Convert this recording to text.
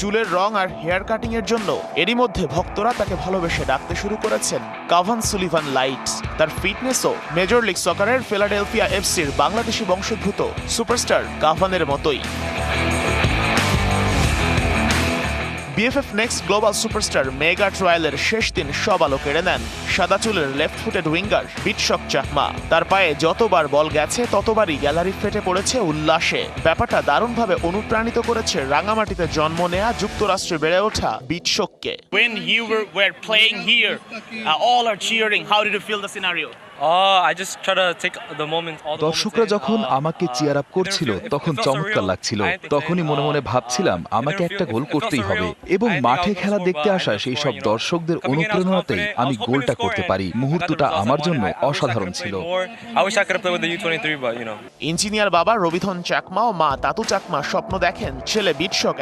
চুলের রং আর hair cutting এর জন্য এরই মধ্যে ভক্তরা তাকে ভালোবেসে ডাকতে শুরু করেছেন কাভান সুলিভান লাইটস। তার ফিটনেসও মেজর লিগ সকারের ফিলাডেলফিয়া এফসির বাংলাদেশি বংশোদ্ভূত সুপারস্টার কাভানের মতোই। BFF next global superstar mega ট্রায়ালের শেষ দিন সব আলো কেড়ে নেন সাদা চুলের left footed winger Bitshok Chakma. তার পায়ে যতবার বল গেছে ততবারই গ্যালারি ফেটে পড়েছে উল্লাসে। ব্যাপারটা দারুণভাবে অনুপ্রাণিত করেছে রাঙামাটিতে জন্ম নেয়া যুক্তরাষ্ট্রে বেড়ে ওঠা বিটশককে। When you were playing here, all are cheering. How did you feel the scenario? দর্শকরা যখন আমাকে চিয়ার আপ করছিল তখন চমৎকার লাগছিল। তখনই মনে মনে ভাবছিলাম আমাকে একটা গোল করতেই হবে এবং মাঠে খেলা দেখতে আসা সেই সব দর্শকদের অনুপ্রেরণাতেই আমি গোলটা করতে পারি। মুহূর্তটা আমার জন্য অসাধারণ ছিল। ইঞ্জিনিয়ার বাবা রবিধন চাকমা ও মা তাতু চাকমা স্বপ্ন দেখেন ছেলে বিটশক